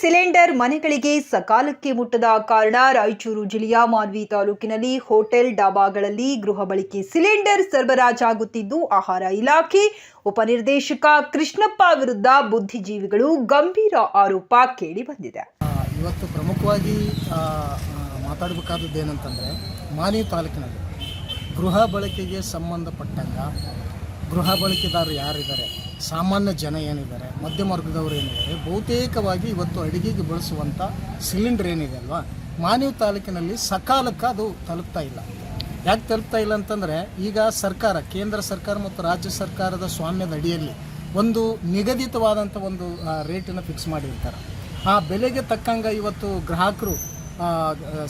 Cylinder ಮನೆಗಳಿಗೆ ಸಕಾಲಕ್ಕೆ ಮುಟ್ಟದ ಕಾರಣ ರಾಯಚೂರು ಜಿಲ್ಲೆಯ ಮಾನ್ವಿ ತಾಲೂಕಿನಲ್ಲಿ ಹೋಟೆಲ್ ಡಾಬಾಗಳಲ್ಲಿ ಗೃಹ ಬಳಕೆ ಸಿಲಿಂಡರ್ ಸರಬರಾಜಾಗುತ್ತಿದ್ದು ಆಹಾರ ಇಲಾಖೆ ಉಪನಿರ್ದೇಶಕ ಕೃಷ್ಣಪ್ಪ ವಿರುದ್ಧ ಬುದ್ಧಿಜೀವಿಗಳು ಗಂಭೀರ ಆರೋಪ ಕೇಳಿಬಂದಿದೆ. ಇವತ್ತು ಪ್ರಮುಖವಾಗಿ ಮಾತಾಡಬೇಕಾದದ್ದು ಏನಂತಂದರೆ ಮಾನ್ವಿ ತಾಲೂಕಿನಲ್ಲಿ ಗೃಹ ಬಳಕೆಗೆ ಸಂಬಂಧಪಟ್ಟಂಗ ಗೃಹ ಬಳಕೆದಾರರು ಯಾರಿದ್ದಾರೆ, ಸಾಮಾನ್ಯ ಜನ ಏನಿದ್ದಾರೆ, ಮಧ್ಯಮ ವರ್ಗದವರು ಏನಿದ್ದಾರೆ, ಬಹುತೇಕವಾಗಿ ಇವತ್ತು ಅಡುಗೆಗೆ ಬಳಸುವಂಥ ಸಿಲಿಂಡರ್ ಏನಿದೆ ಅಲ್ವಾ, ಮಾನ್ವಿ ತಾಲೂಕಿನಲ್ಲಿ ಸಕಾಲಕ್ಕೆ ಅದು ತಲುಪ್ತಾ ಇಲ್ಲ. ಯಾಕೆ ತಲುಪ್ತಾ ಇಲ್ಲ ಅಂತಂದರೆ, ಈಗ ಸರ್ಕಾರ, ಕೇಂದ್ರ ಸರ್ಕಾರ ಮತ್ತು ರಾಜ್ಯ ಸರ್ಕಾರದ ಸ್ವಾಮ್ಯದ ಅಡಿಯಲ್ಲಿ ಒಂದು ನಿಗದಿತವಾದಂಥ ಒಂದು ರೇಟನ್ನು ಫಿಕ್ಸ್ ಮಾಡಿರ್ತಾರೆ. ಆ ಬೆಲೆಗೆ ತಕ್ಕಂಗೆ ಇವತ್ತು ಗ್ರಾಹಕರು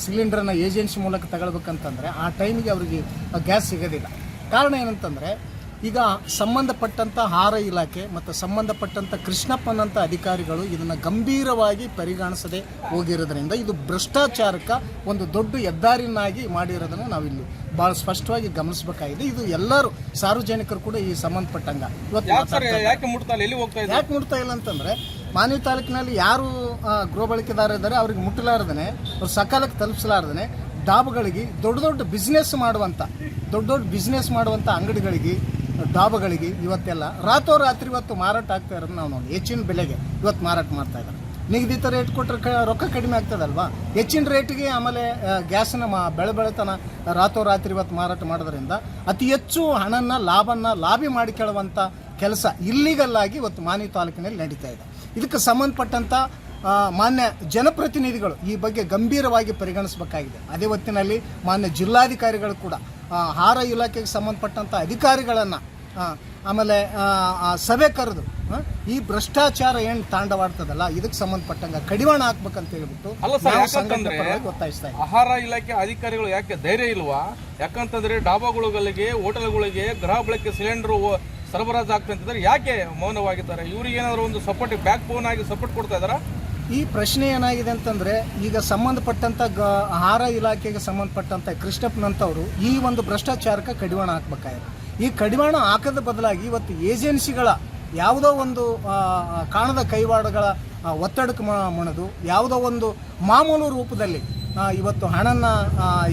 ಸಿಲಿಂಡ್ರನ್ನ ಏಜೆನ್ಸಿ ಮೂಲಕ ತಗೊಳ್ಬೇಕಂತಂದರೆ ಆ ಟೈಮಿಗೆ ಅವರಿಗೆ ಗ್ಯಾಸ್ ಸಿಗೋದಿಲ್ಲ. ಕಾರಣ ಏನಂತಂದರೆ, ಈಗ ಸಂಬಂಧಪಟ್ಟಂಥ ಆಹಾರ ಇಲಾಖೆ ಮತ್ತು ಸಂಬಂಧಪಟ್ಟಂಥ ಕೃಷ್ಣಪ್ಪನಂಥ ಅಧಿಕಾರಿಗಳು ಇದನ್ನು ಗಂಭೀರವಾಗಿ ಪರಿಗಣಿಸದೆ ಹೋಗಿರೋದ್ರಿಂದ ಇದು ಭ್ರಷ್ಟಾಚಾರಕ್ಕೆ ಒಂದು ದೊಡ್ಡ ಹೆದ್ದಾರಿನಾಗಿ ಮಾಡಿರೋದನ್ನು ನಾವಿಲ್ಲಿ ಭಾಳ ಸ್ಪಷ್ಟವಾಗಿ ಗಮನಿಸಬೇಕಾಗಿದೆ. ಇದು ಎಲ್ಲರೂ ಸಾರ್ವಜನಿಕರು ಕೂಡ ಈ ಸಂಬಂಧಪಟ್ಟಂಗ ಇವತ್ತು ಯಾಕೆ ಮುಟ್ತಾ ಇಲ್ಲ ಅಂತಂದರೆ, ಮಾನ್ವಿ ತಾಲೂಕಿನಲ್ಲಿ ಯಾರು ಗೃಹ ಬಳಕೆದಾರ ಇದ್ದಾರೆ ಅವ್ರಿಗೆ ಮುಟ್ಟಲಾರ್ದೇ, ಅವ್ರು ಸಕಾಲಕ್ಕೆ ತಲುಪಿಸಲಾರ್ದೇ ಡಾಬಾಗಳಿಗೆ ದೊಡ್ಡ ಬಿಸ್ನೆಸ್ ಮಾಡುವಂಥ ಅಂಗಡಿಗಳಿಗೆ, ಡಾಬಾಗಳಿಗೆ ಇವತ್ತೆಲ್ಲ ರಾತ್ರೋರಾತ್ರಿ ಇವತ್ತು ಮಾರಾಟ ಆಗ್ತಾ ಇರೋದು ನಾವು ನೋಡಿ. ಹೆಚ್ಚಿನ ಬೆಲೆಗೆ ಇವತ್ತು ಮಾರಾಟ ಮಾಡ್ತಾ ಇದ್ದಾರೆ. ನಿಗದಿತ ರೇಟ್ ಕೊಟ್ಟರೆ ರೊಕ್ಕ ಕಡಿಮೆ ಆಗ್ತದಲ್ವಾ, ಹೆಚ್ಚಿನ ರೇಟಿಗೆ ಆಮೇಲೆ ಗ್ಯಾಸನ್ನ ಬೆಳೆತನ ರಾತ್ರೋರಾತ್ರಿ ಇವತ್ತು ಮಾರಾಟ ಮಾಡೋದ್ರಿಂದ ಅತಿ ಹೆಚ್ಚು ಹಣನ ಲಾಭಿ ಮಾಡಿಕೊಳ್ಳುವಂಥ ಕೆಲಸ ಇಲ್ಲಿಗಲ್ ಆಗಿ ಇವತ್ತು ಮಾನ್ವಿ ತಾಲೂಕಿನಲ್ಲಿ ನಡೀತಾ ಇದೆ. ಇದಕ್ಕೆ ಸಂಬಂಧಪಟ್ಟಂಥ ಮಾನ್ಯ ಜನಪ್ರತಿನಿಧಿಗಳು ಈ ಬಗ್ಗೆ ಗಂಭೀರವಾಗಿ ಪರಿಗಣಿಸಬೇಕಾಗಿದೆ. ಅದೇ ಹೊತ್ತಿನಲ್ಲಿ ಮಾನ್ಯ ಜಿಲ್ಲಾಧಿಕಾರಿಗಳು ಕೂಡ ಆಹಾರ ಇಲಾಖೆಗೆ ಸಂಬಂಧಪಟ್ಟಂಥ ಅಧಿಕಾರಿಗಳನ್ನು ಆಮೇಲೆ ಸಭೆ ಕರೆದು ಈ ಭ್ರಷ್ಟಾಚಾರ ಏನು ತಾಂಡವಾಡ್ತದಲ್ಲ ಇದಕ್ಕೆ ಸಂಬಂಧಪಟ್ಟಂಗೆ ಕಡಿವಾಣ ಹಾಕ್ಬೇಕಂತ ಹೇಳ್ಬಿಟ್ಟು ಒತ್ತಾಯಿಸ್ತಾ ಇದ್ದೀವಿ. ಆಹಾರ ಇಲಾಖೆ ಅಧಿಕಾರಿಗಳು ಯಾಕೆ ಧೈರ್ಯ ಇಲ್ವಾ? ಯಾಕಂತಂದ್ರೆ ಡಾಬಾಗಳಿಗೆ, ಹೋಟೆಲ್ಗಳಿಗೆ ಗೃಹ ಬಳಕೆ ಸಿಲಿಂಡರ್ ಸರಬರಾಜು ಆಗ್ತಂತಿದ್ರೆ ಯಾಕೆ ಮೌನವಾಗಿದ್ದಾರೆ? ಇವ್ರಿಗೆ ಏನಾದ್ರು ಒಂದು ಸಪೋರ್ಟ್ ಬ್ಯಾಕ್ ಬೋನ್ ಆಗಿ ಸಪೋರ್ಟ್ ಕೊಡ್ತಾ ಇದಾರ? ಈ ಪ್ರಶ್ನೆ ಏನಾಗಿದೆ ಅಂತಂದರೆ, ಈಗ ಸಂಬಂಧಪಟ್ಟಂಥ ಆಹಾರ ಇಲಾಖೆಗೆ ಸಂಬಂಧಪಟ್ಟಂಥ ಕೃಷ್ಣಪ್ಪನಂಥವರು ಈ ಒಂದು ಭ್ರಷ್ಟಾಚಾರಕ್ಕೆ ಕಡಿವಾಣ ಹಾಕಬೇಕಾಗಿದೆ. ಈ ಕಡಿವಾಣ ಹಾಕದ ಬದಲಾಗಿ ಇವತ್ತು ಏಜೆನ್ಸಿಗಳ ಯಾವುದೋ ಒಂದು ಕಾಣದ ಕೈವಾಡಗಳ ಒತ್ತಡಕ್ಕೆ ಮಣಿದು ಯಾವುದೋ ಒಂದು ಮಾಮೂಲು ರೂಪದಲ್ಲಿ ಇವತ್ತು ಹಣನ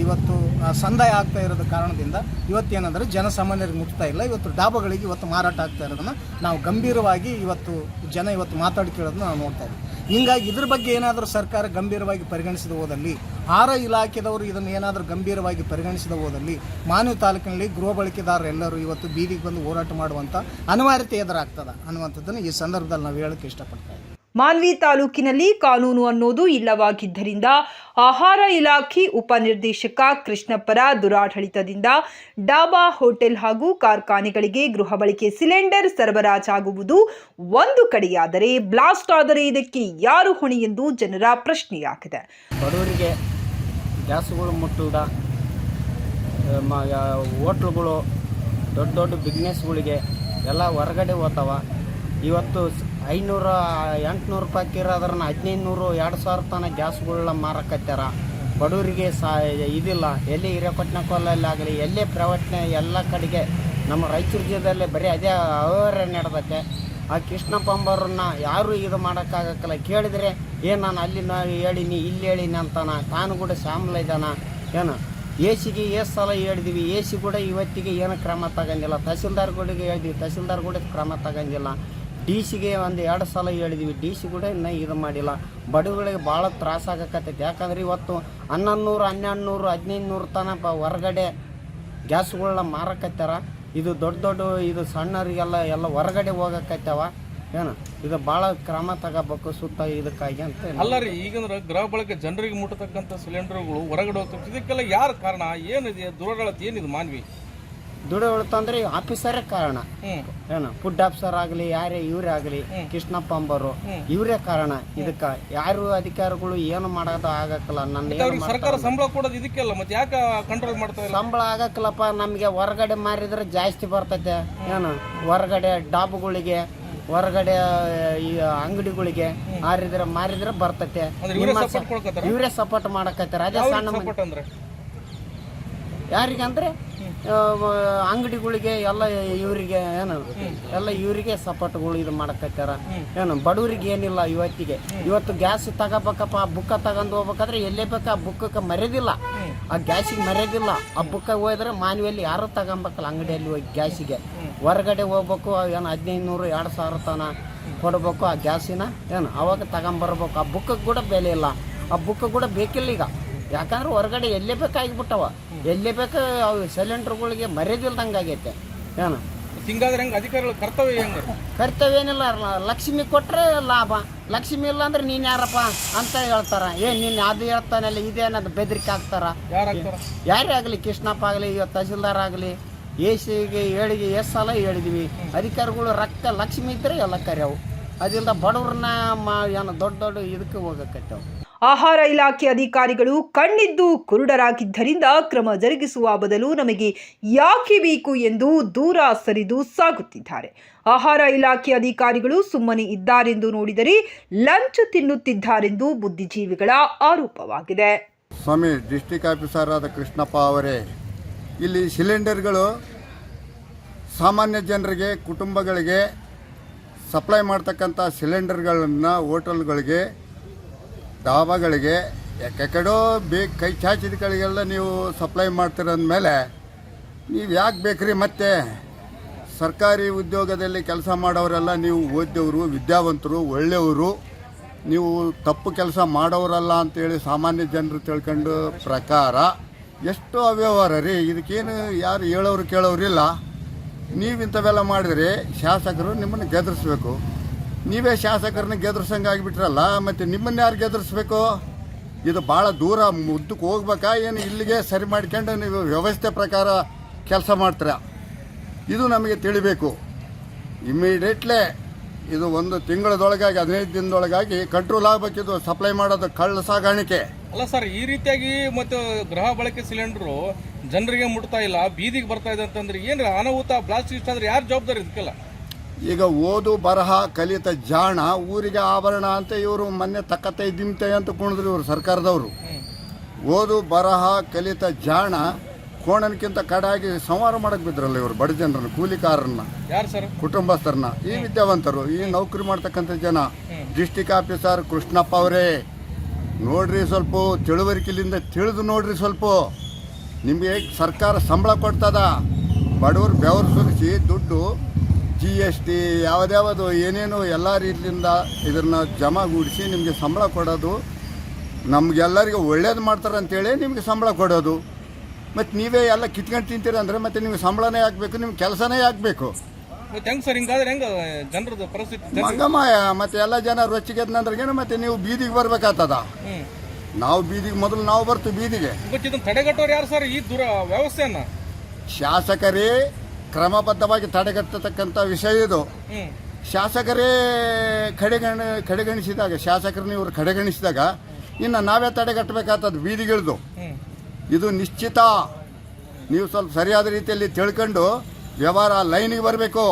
ಇವತ್ತು ಸಂದಾಯ ಆಗ್ತಾ ಇರೋದ ಕಾರಣದಿಂದ ಇವತ್ತೇನಂದರೆ ಜನಸಾಮಾನ್ಯರಿಗೆ ಮುಟ್ತಾ ಇಲ್ಲ. ಇವತ್ತು ಡಾಬಾಗಳಿಗೆ ಇವತ್ತು ಮಾರಾಟ ಆಗ್ತಾ ಇರೋದನ್ನು ನಾವು ಗಂಭೀರವಾಗಿ ಇವತ್ತು ಮಾತಾಡ್ಕೊಳ್ಳೋದನ್ನ ನಾವು ನೋಡ್ತಾ ಇದ್ದೀವಿ. ಹೀಗಾಗಿ ಇದ್ರ ಬಗ್ಗೆ ಏನಾದರೂ ಸರ್ಕಾರ ಗಂಭೀರವಾಗಿ ಪರಿಗಣಿಸಿದ ಹೋದಲ್ಲಿ, ಆಹಾರ ಇಲಾಖೆದವರು ಇದನ್ನು ಏನಾದರೂ ಗಂಭೀರವಾಗಿ ಪರಿಗಣಿಸಿದ ಹೋದಲ್ಲಿ ಮಾನ್ವಿ ತಾಲೂಕಿನಲ್ಲಿ ಗೃಹ ಬಳಕೆದಾರರು ಎಲ್ಲರೂ ಇವತ್ತು ಬೀದಿಗೆ ಬಂದು ಹೋರಾಟ ಮಾಡುವಂಥ ಅನಿವಾರ್ಯತೆ ಎದುರಾಗ್ತದೆ ಅನ್ನುವಂಥದ್ದನ್ನು ಈ ಸಂದರ್ಭದಲ್ಲಿ ನಾವು ಹೇಳೋಕ್ಕೆ ಇಷ್ಟಪಡ್ತಾ ಇದ್ದೀವಿ. ಮಾನ್ವಿ ತಾಲೂಕಿನಲ್ಲಿ ಕಾನೂನು ಅನ್ನೋದು ಇಲ್ಲವಾಗಿದ್ದರಿಂದ ಆಹಾರ ಇಲಾಖೆ ಉಪನಿರ್ದೇಶಕ ಕೃಷ್ಣಪ್ಪರ ದುರಾಡಳಿತದಿಂದ ಡಾಬಾ, ಹೋಟೆಲ್ ಹಾಗೂ ಕಾರ್ಖಾನೆಗಳಿಗೆ ಗೃಹ ಬಳಕೆ ಸಿಲಿಂಡರ್ ಸರಬರಾಜಾಗುವುದು ಒಂದು ಕಡೆಯಾದರೆ, ಬ್ಲಾಸ್ಟ್ ಆದರೆ ಇದಕ್ಕೆ ಯಾರು ಹೊಣೆ ಎಂದು ಜನರ ಪ್ರಶ್ನೆಯಾಗಿದೆ. ಬಡವರಿಗೆ ಗ್ಯಾಸ್ಗಳು ಮುಟ್ಟುವುದ, ಹೋಟ್ಲುಗಳು, ದೊಡ್ಡ ಬಿಸ್ನೆಸ್ಗಳಿಗೆ ಎಲ್ಲ ಹೊರಗಡೆ ಹೋಗ್ತಾವ. ಇವತ್ತು 500-800 ರೂಪಾಯಿ ಇರೋದ್ರನ್ನ 1500, 2000 ತನಕ ಗ್ಯಾಸ್ಗಳನ್ನ ಮಾರಕತ್ತಾರ. ಬಡವರಿಗೆ ಇದಿಲ್ಲ. ಎಲ್ಲಿ ಹಿರೇಪಟ್ಟಣಕೊಲ್ಲಲ್ಲಿ ಆಗಲಿ, ಎಲ್ಲೇ ಪ್ರೈವೇಟ್ನ ಎಲ್ಲ ಕಡೆಗೆ ನಮ್ಮ ರಾಯಚೂರು ಜಿಲ್ಲೆಯಲ್ಲಿ ಬರೀ ಅದೇ ಅವ್ಯವಹಾರ ನಡೆದೈತೆ. ಆ ಕೃಷ್ಣಪ್ಪಂಬರನ್ನ ಯಾರೂ ಇದು ಮಾಡೋಕ್ಕಾಗಕ್ಕಲ್ಲ. ಕೇಳಿದರೆ ನಾನು ಅಲ್ಲಿ ಹೇಳಿನಿ, ಇಲ್ಲಿ ಹೇಳಿನಿ ಅಂತಾನ. ತಾನು ಕೂಡ ಶ್ಯಾಮಲ ಇದ್ದಾನ. ಏನು ಎಸಿಗೆ ಎಷ್ಟು ಸಲ ಹೇಳಿದ್ವಿ, ಎಸಿ ಕೂಡ ಇವತ್ತಿಗೆ ಏನು ಕ್ರಮ ತಗೊಂಡಿಲ್ಲ. ತಹಸೀಲ್ದಾರ್ಗಳಿಗೆ ಹೇಳಿದ್ವಿ, ತಹಸೀಲ್ದಾರ್ ಕೂಡ ಕ್ರಮ ತಗೊಂಡಿಲ್ಲ. ಡಿ ಸಿಗೆ 1-2 ಸಲ ಹೇಳಿದ್ವಿ, ಡಿ ಸಿ ಕೂಡ ಇನ್ನೂ ಇದು ಮಾಡಿಲ್ಲ. ಬಡವಗಳಿಗೆ ಭಾಳ ತ್ರಾಸ ಆಗಕತ್ತೈತಿ. ಯಾಕಂದ್ರೆ ಇವತ್ತು 1100, 1200, 1500 ತನಕ ಹೊರಗಡೆ ಗ್ಯಾಸ್ಗಳನ್ನ ಮಾರಕತ್ತಾರ. ಇದು ದೊಡ್ಡ ಇದು ಸಣ್ಣವರಿಗೆಲ್ಲ ಹೊರಗಡೆ ಹೋಗಕತ್ತಾವ. ಏನು ಇದು ಭಾಳ ಕ್ರಮ ತಗೋಬೇಕು ಸುತ್ತ ಇದಕ್ಕಾಗಿ ಅಂತ. ಅಲ್ಲ ರೀ, ಈಗಂದ್ರೆ ಗೃಹ ಬಳಕೆ ಜನರಿಗೆ ಮುಟ್ಟತಕ್ಕಂಥ ಸಿಲಿಂಡರ್ಗಳು ಹೊರಗಡೆ ಹೋಗ್ತವೆ. ಇದಕ್ಕೆಲ್ಲ ಯಾರು ಕಾರಣ? ಏನಿದೆ ದುರಾಡಳಿತ? ಏನಿದೆ ಮಾನ್ವಿ ದುಡಿತ ಅಂದ್ರೆ ಆಫೀಸರೇ ಕಾರಣ. ಏನು ಫುಡ್ ಆಫೀಸರ್ ಆಗಲಿ, ಯಾರೇ ಇವರೇ ಆಗಲಿ, ಕೃಷ್ಣಪ್ಪ ಅಂಬರು ಇವರೇ ಕಾರಣ. ಇದಕ್ಕೆ ಯಾರು ಅಧಿಕಾರಿಗಳು ಏನು ಮಾಡೋದು ಆಗಕ್ಕಲ್ಲ. ಸರ್ಕಾರ ಸಂಬಳ ಕೊಡೋದು ಇದಕ್ಕೆಲ್ಲ, ಮತ್ತೆ ಯಾಕೆ ಕಂಟ್ರೋಲ್ ಮಾಡ್ತಾರೆ? ಸಂಬಳ ಆಗಕ್ಕಲ್ಲಪ್ಪ. ನಮಗೆ ಹೊರಗಡೆ ಮಾರಿದ್ರೆ ಜಾಸ್ತಿ ಬರ್ತೈತೆ. ಏನು ಹೊರಗಡೆ ಡಾಬುಗಳಿಗೆ, ಹೊರಗಡೆ ಈ ಅಂಗಡಿಗಳಿಗೆ ಮಾರಿದ್ರೆ ಬರ್ತೈತೆ. ಇವರೇ ಸಪೋರ್ಟ್ ಮಾಡಕತ್ತಾರ. ಅದೇ ಸಣ್ಣ ಯಾರಿಗಂದ್ರೆ ಅಂಗಡಿಗಳಿಗೆ ಎಲ್ಲ ಇವರಿಗೆ ಏನು ಎಲ್ಲ ಇವರಿಗೆ ಸಪೋರ್ಟ್ಗಳು ಇದು ಮಾಡಕತ್ತಾರ. ಏನು ಬಡವರಿಗೆ ಏನಿಲ್ಲ. ಇವತ್ತು ಗ್ಯಾಸ್ ತಗೋಬೇಕಪ್ಪ, ಬುಕ್ಕ ತಗೊಂಡು ಹೋಗ್ಬೇಕಾದ್ರೆ ಎಲ್ಲೇ ಬೇಕು ಆ ಬುಕ್ಕಕ್ಕೆ ಮರ್ಯಾದಿಲ್ಲ, ಆ ಗ್ಯಾಸಿಗೆ ಮರ್ಯಾದಿಲ್ಲ. ಆ ಬುಕ್ಕ ಹೋದ್ರೆ ಮಾನವಿಯಲ್ಲಿ ಯಾರು ತಗೊಬೇಕಲ್ಲ ಅಂಗಡಿಯಲ್ಲಿ ಹೋಗಿ ಗ್ಯಾಸಿಗೆ. ಹೊರಗಡೆ ಹೋಗ್ಬೇಕು, ಏನು 1500 2000 ತನ ಕೊಡಬೇಕು ಆ ಗ್ಯಾಸಿನ, ಏನು ಅವಾಗ ತಗೊಂಬರ್ಬೇಕು. ಆ ಬುಕ್ಕಕ್ಕೆ ಕೂಡ ಬೆಲೆ ಇಲ್ಲ, ಆ ಬುಕ್ ಕೂಡ ಬೇಕಿಲ್ಲ ಈಗ. ಯಾಕಂದ್ರೆ ಹೊರಗಡೆ ಎಲ್ಲೇ ಬೇಕಾಗಿಬಿಟ್ಟವ, ಎಲ್ಲೇ ಬೇಕು ಅವು ಸಿಲಿಂಡರ್ಗಳಿಗೆ ಮರ್ಯಾದಿಲ್ದಂಗೆ ಆಗೈತೆ. ಏನು ಹಿಂಗಾದ್ರೆ ಹೆಂಗೆ ಅಧಿಕಾರಿಗಳ ಕರ್ತವ್ಯ ಹೆಂಗೆ? ಕರ್ತವ್ಯ ಏನಿಲ್ಲ, ಲಕ್ಷ್ಮಿ ಕೊಟ್ಟರೆ ಲಾಭ, ಲಕ್ಷ್ಮಿ ಇಲ್ಲ ಅಂದ್ರೆ ನೀನು ಯಾರಪ್ಪ ಅಂತ ಹೇಳ್ತಾರ. ನೀನು ಅದು ಹೇಳ್ತಾನಲ್ಲ ಇದೇನದು ಬೆದರಿಕೆ ಹಾಕ್ತಾರ. ಯಾರೇ ಆಗಲಿ, ಕೃಷ್ಣಪ್ಪ ಆಗಲಿ, ಇವತ್ತು ತಹಸೀಲ್ದಾರ್ ಆಗಲಿ, ಎಸಿಗೆ ಹೇಳಿಗೆ ಎಷ್ಟು ಸಲ ಹೇಳಿದ್ವಿ. ಅಧಿಕಾರಿಗಳು ರೊಕ್ಕ ಲಕ್ಷ್ಮಿ ಇದ್ದರೆ ಎಲ್ಲ ಕರೆಯವು, ಅದಿಲ್ಲದ ಬಡವ್ರನ್ನ ಏನು ದೊಡ್ಡ ದೊಡ್ಡ ಇದಕ್ಕೆ ಹೋಗಕತ್ತವು. ಆಹಾರ ಇಲಾಖೆ ಅಧಿಕಾರಿಗಳು ಕಣ್ಣಿದ್ದು ಕುರುಡರಾಗಿದ್ದರಿಂದ ಕ್ರಮ ಜರುಗಿಸುವ ಬದಲು ನಮಗೆ ಯಾಕೆ ಬೇಕು ಎಂದು ದೂರ ಸರಿದು ಸಾಗುತ್ತಿದ್ದಾರೆ. ಆಹಾರ ಇಲಾಖೆ ಅಧಿಕಾರಿಗಳು ಸುಮ್ಮನೆ ಇದ್ದಾರೆಂದು ನೋಡಿದರೆ ಲಂಚ ತಿನ್ನುತ್ತಿದ್ದಾರೆಂದು ಬುದ್ಧಿಜೀವಿಗಳ ಆರೋಪವಾಗಿದೆ. ಸ್ವಾಮಿ, ಡಿಸ್ಟ್ರಿಕ್ಟ್ ಆಫೀಸರ್ ಆದ ಕೃಷ್ಣಪ್ಪ ಅವರೇ, ಇಲ್ಲಿ ಸಿಲಿಂಡರ್ಗಳು ಸಾಮಾನ್ಯ ಜನರಿಗೆ, ಕುಟುಂಬಗಳಿಗೆ ಸಪ್ಲೈ ಮಾಡ್ತಕ್ಕಂಥ ಸಿಲಿಂಡರ್ಗಳನ್ನು ಹೋಟೆಲ್ಗಳಿಗೆ, ಡಾಬಾಗಳಿಗೆ, ಎಕ್ಕಡೋ ಕೈ ಚಾಚಿದಗಳಿಗೆಲ್ಲ ನೀವು ಸಪ್ಲೈ ಮಾಡ್ತಿರೋದ್ಮೇಲೆ ನೀವು ಯಾಕೆ ಬೇಕ್ರಿ? ಮತ್ತೆ ಸರ್ಕಾರಿ ಉದ್ಯೋಗದಲ್ಲಿ ಕೆಲಸ ಮಾಡೋರೆಲ್ಲ ನೀವು ಓದಿದವರು, ವಿದ್ಯಾವಂತರು, ಒಳ್ಳೆಯವರು, ನೀವು ತಪ್ಪು ಕೆಲಸ ಮಾಡೋರಲ್ಲ ಅಂತೇಳಿ ಸಾಮಾನ್ಯ ಜನರು ತಿಳ್ಕೊಂಡು ಪ್ರಕಾರ ಎಷ್ಟು ಅವ್ಯವಹಾರ ರೀ. ಇದಕ್ಕೇನು ಯಾರು ಹೇಳೋರು ಕೇಳೋರಿಲ್ಲ. ನೀವು ಇಂಥವೆಲ್ಲ ಮಾಡಿದರೆ ಶಾಸಕರು ನಿಮ್ಮನ್ನು ಗೆದರಿಸ್ಬೇಕು. ನೀವೇ ಶಾಸಕರನ್ನ ಗೆದರ್ಸಂಗೆ ಆಗಿಬಿಟ್ರಲ್ಲ, ಮತ್ತು ನಿಮ್ಮನ್ನು ಯಾರು ಗೆದರಿಸ್ಬೇಕು? ಇದು ಭಾಳ ದೂರ ಮುದ್ದಕ್ಕೆ ಹೋಗ್ಬೇಕಾ ಏನು? ಇಲ್ಲಿಗೆ ಸರಿ ಮಾಡ್ಕೊಂಡು ನೀವು ವ್ಯವಸ್ಥೆ ಪ್ರಕಾರ ಕೆಲಸ ಮಾಡ್ತೀರಾ? ಇದು ನಮಗೆ ತಿಳಿಬೇಕು. ಇಮ್ಮಿಡಿಯೇಟ್ಲೇ ಇದು 1 ತಿಂಗಳದೊಳಗಾಗಿ 15 ದಿನದೊಳಗಾಗಿ ಕಂಟ್ರೋಲ್ ಆಗಬೇಕಿದು ಸಪ್ಲೈ ಮಾಡೋದು ಕಳ್ಳ ಸಾಗಾಣಿಕೆ. ಅಲ್ಲ ಸರ್, ಈ ರೀತಿಯಾಗಿ ಮತ್ತು ಗೃಹ ಬಳಕೆ ಸಿಲಿಂಡರು ಜನರಿಗೆ ಮುಟ್ತಾ ಇಲ್ಲ, ಬೀದಿಗೆ ಬರ್ತಾ ಇದೆ ಅಂತಂದ್ರೆ ಏನು ಅನಾಹುತ, ಬ್ಲಾಸ್ಟ್ ಇಷ್ಟ ಅಂದ್ರೆ ಯಾರು ಜವಾಬ್ದಾರಿ ಇದಕ್ಕೆಲ್ಲ? ಈಗ ಓದು ಬರಹ ಕಲಿತ ಜಾಣ ಊರಿಗೆ ಆಭರಣ ಅಂತ ಇವರು ಮೊನ್ನೆ ತಕ್ಕತ್ತೈ ದಿಮ್ತೆ ಅಂತ ಕುಣಿದ್ರು ಇವರು ಸರ್ಕಾರದವರು. ಓದು ಬರಹ ಕಲಿತ ಜಾಣ ಕೋಣನ್ಕಿಂತ ಕಡಾಗಿ ಸಂಹಾರ ಮಾಡಕ್ಕೆ ಬಿದ್ರಲ್ಲ ಇವರು ಬಡ ಜನರನ್ನ, ಕೂಲಿಕಾರರನ್ನ, ಯಾರು ಸರ್? ಕುಟುಂಬಸ್ಥರನ್ನ. ಈ ವಿದ್ಯಾವಂತರು, ಈ ನೌಕರಿ ಮಾಡ್ತಕ್ಕಂಥ ಜನ. ಡಿಸ್ಟ್ರಿಕ್ಟ್ ಆಫೀಸರ್ ಕೃಷ್ಣಪ್ಪ ಅವರೇ, ನೋಡ್ರಿ, ಸ್ವಲ್ಪ ತಿಳುವರಿಕೆಯಿಂದ ತಿಳಿದು ನೋಡ್ರಿ. ಸ್ವಲ್ಪ ನಿಮಗೆ ಸರ್ಕಾರ ಸಂಬಳ ಕೊಡ್ತದ, ಬಡವರು ಬೆವರು ಸುರಿಸಿ ದುಡ್ಡು GST ಯಾವುದ್ಯಾವುದು ಏನೇನು ಎಲ್ಲ ರೀತಿಯಿಂದ ಇದನ್ನು ಜಮಾಗೂಡಿಸಿ ನಿಮಗೆ ಸಂಬಳ ಕೊಡೋದು, ನಮಗೆಲ್ಲರಿಗೂ ಒಳ್ಳೇದು ಮಾಡ್ತಾರೆ ಅಂತೇಳಿ ನಿಮಗೆ ಸಂಬಳ ಕೊಡೋದು. ಮತ್ತು ನೀವೇ ಎಲ್ಲ ಕಿತ್ಕೊಂಡು ತಿಂತೀರ ಅಂದರೆ ಮತ್ತೆ ನಿಮ್ಗೆ ಸಂಬಳನೇ ಆಗಬೇಕು, ನಿಮ್ಮ ಕೆಲಸನೇ ಆಗಬೇಕು. ಹೆಂಗೆ ಸರ್ ಹಿಂಗಾದ್ರೆ ಹೆಂಗೆ ಜನರದ ಪರಿಸ್ಥಿತಿ? ಮಂಗಮಾಯ. ಮತ್ತು ಎಲ್ಲ ಜನ ರೊಚ್ಚಿಗೆದ್ನಂದ್ರೇನು ಮತ್ತೆ ನೀವು ಬೀದಿಗೆ ಬರ್ಬೇಕಾಗ್ತದ. ನಾವು ಬೀದಿಗೆ ಮೊದಲು ನಾವು ಬರ್ತೀವಿ ಬೀದಿಗೆ. ತಡೆಗಟ್ಟೋರು ಯಾರು ಸರ್ ಈ ವ್ಯವಸ್ಥೆಯನ್ನ? ಶಾಸಕರೇ ಕ್ರಮಬದ್ಧವಾಗಿ ತಡೆಗಟ್ಟತಕ್ಕಂಥ ವಿಷಯ ಇದು. ಶಾಸಕರೇ ಕಡೆಗಣಿಸಿದಾಗ, ಶಾಸಕರನ್ನ ಇವರು ಕಡೆಗಣಿಸಿದಾಗ ಇನ್ನು ನಾವೇ ತಡೆಗಟ್ಟಬೇಕಾಗ್ತದೆ ಬೀದಿಗಿಳಿದು. ಇದು ನಿಶ್ಚಿತ. ನೀವು ಸ್ವಲ್ಪ ಸರಿಯಾದ ರೀತಿಯಲ್ಲಿ ತಿಳ್ಕೊಂಡು ವ್ಯವಹಾರ ಲೈನಿಗೆ ಬರಬೇಕು.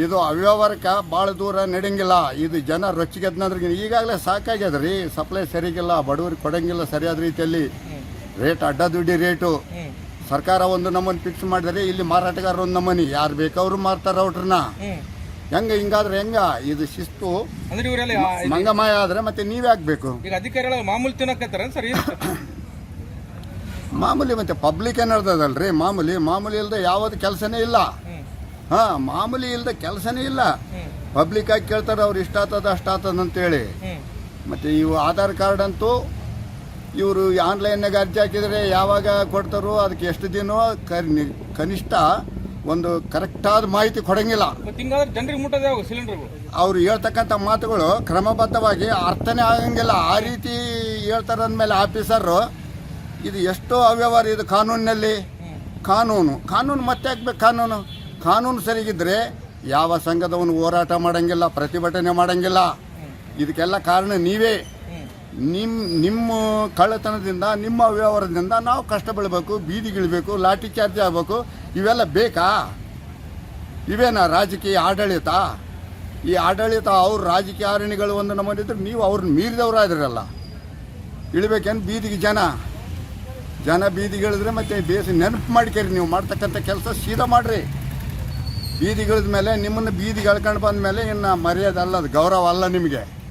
ಇದು ಅವ್ಯವಹಾರಕ್ಕೆ ಭಾಳ ದೂರ ನಡೆಯಂಗಿಲ್ಲ. ಇದು ಜನ ರೊಚ್ಚಿಗೆದ್ನಂದ್ರೆ ಈಗಾಗಲೇ ಸಾಕಾಗ್ಯದ ರೀ. ಸಪ್ಲೈ ಸರಿಗಿಲ್ಲ, ಬಡವರಿಗೆ ಕೊಡಂಗಿಲ್ಲ ಸರಿಯಾದ ರೀತಿಯಲ್ಲಿ. ರೇಟ್ ಅಡ್ಡದುಡ್ಡಿ ರೇಟು. ಸರ್ಕಾರ ಒಂದು ನಮೂನಿ ಫಿಕ್ಸ್ ಮಾಡಿದರೆ ಇಲ್ಲಿ ಮಾರಾಟಗಾರ ಒಂದು ನಮೂನಿ, ಯಾರು ಬೇಕವ್ರು ಮಾರ್ತಾರೆ ಔಟ್ರನ್ನ. ಹೆಂಗೆ ಹಿಂಗಾದ್ರೆ ಹೆಂಗ? ಇದು ಶಿಸ್ತು ಮಂಗಮಾಯ ಆದ್ರೆ ಮತ್ತೆ ನೀವೇ ಆಗ್ಬೇಕು. ಈಗ ಅಧಿಕಾರಿಗಳು ಮಾಮೂಲಿ ತಿನ್ನಕತ್ತಾರ ಸರ್? ಮಾಮೂಲಿ ಮತ್ತೆ ಪಬ್ಲಿಕ್ ಏನಿರ್ತದಲ್ರಿ, ಮಾಮೂಲಿ ಇಲ್ಲದೆ ಯಾವ್ದು ಕೆಲಸನೇ ಇಲ್ಲ. ಮಾಮೂಲಿ ಇಲ್ಲದೆ ಕೆಲಸನೇ ಇಲ್ಲ. ಪಬ್ಲಿಕ್ ಆಗಿ ಕೇಳ್ತಾರೆ, ಅವ್ರು ಇಷ್ಟ ಆಗ್ತದ ಅಷ್ಟ ಆಗ್ತದ ಅಂತೇಳಿ. ಮತ್ತು ಇವು ಆಧಾರ್ ಕಾರ್ಡ್ ಅಂತೂ ಇವರು ಆನ್ಲೈನ್ನಾಗ ಅರ್ಜಿ ಹಾಕಿದರೆ ಯಾವಾಗ ಕೊಡ್ತಾರೋ ಅದಕ್ಕೆ ಎಷ್ಟು ದಿನ ಕನಿಷ್ಠ ಒಂದು ಕರೆಕ್ಟಾದ ಮಾಹಿತಿ ಕೊಡಂಗಿಲ್ಲ. ಅವ್ರು ಹೇಳ್ತಕ್ಕಂಥ ಮಾತುಗಳು ಕ್ರಮಬದ್ಧವಾಗಿ ಅರ್ಥನೇ ಆಗಂಗಿಲ್ಲ. ಆ ರೀತಿ ಹೇಳ್ತಾರೆ ಅಂದಮೇಲೆ ಆಫೀಸರು ಇದು ಎಷ್ಟೋ ಅವ್ಯವಹಾರ ಇದು ಕಾನೂನಿನಲ್ಲಿ. ಕಾನೂನು ಮತ್ತೆ ಹಾಕ್ಬೇಕು. ಕಾನೂನು ಸರಿಗಿದ್ರೆ ಯಾವ ಸಂಘದವನು ಹೋರಾಟ ಮಾಡಂಗಿಲ್ಲ, ಪ್ರತಿಭಟನೆ ಮಾಡಂಗಿಲ್ಲ. ಇದಕ್ಕೆಲ್ಲ ಕಾರಣ ನೀವೇ. ನಿಮ್ಮ ಕಳ್ಳತನದಿಂದ, ನಿಮ್ಮ ಅವ್ಯವಹಾರದಿಂದ ನಾವು ಕಷ್ಟ ಬೀಳಬೇಕು, ಬೀದಿಗಿಳಬೇಕು, ಲಾಠಿ ಚಾರ್ಜ್ ಆಗಬೇಕು. ಇವೆಲ್ಲ ಬೇಕಾ? ಇವೇನಾ ರಾಜಕೀಯ ಆಡಳಿತ? ಈ ಆಡಳಿತ ಅವ್ರು ರಾಜಕೀಯ ಆರಣಿಗಳು ಒಂದು ನಮ್ಮಲ್ಲಿದ್ದರೆ ನೀವು ಅವ್ರನ್ನ ಮೀರಿದವರಾದ್ರಲ್ಲ, ಇಳಬೇಕೇನು ಬೀದಿಗೆ ಜನ? ಜನ ಬೀದಿಗಳಿದ್ರೆ ಮತ್ತೆ ಬೇಸಿ ನೆನಪು ಮಾಡ್ಕೇರಿ. ನೀವು ಮಾಡ್ತಕ್ಕಂಥ ಕೆಲಸ ಸೀದಾ ಮಾಡಿರಿ. ಬೀದಿಗಳಿದ ಮೇಲೆ ನಿಮ್ಮನ್ನು ಬೀದಿಗೆ ಎಳ್ಕೊಂಡು ಬಂದ ಮೇಲೆ ಇನ್ನು ಮರ್ಯಾದೆ ಅಲ್ಲ, ಅದು ಗೌರವ ಅಲ್ಲ ನಿಮಗೆ.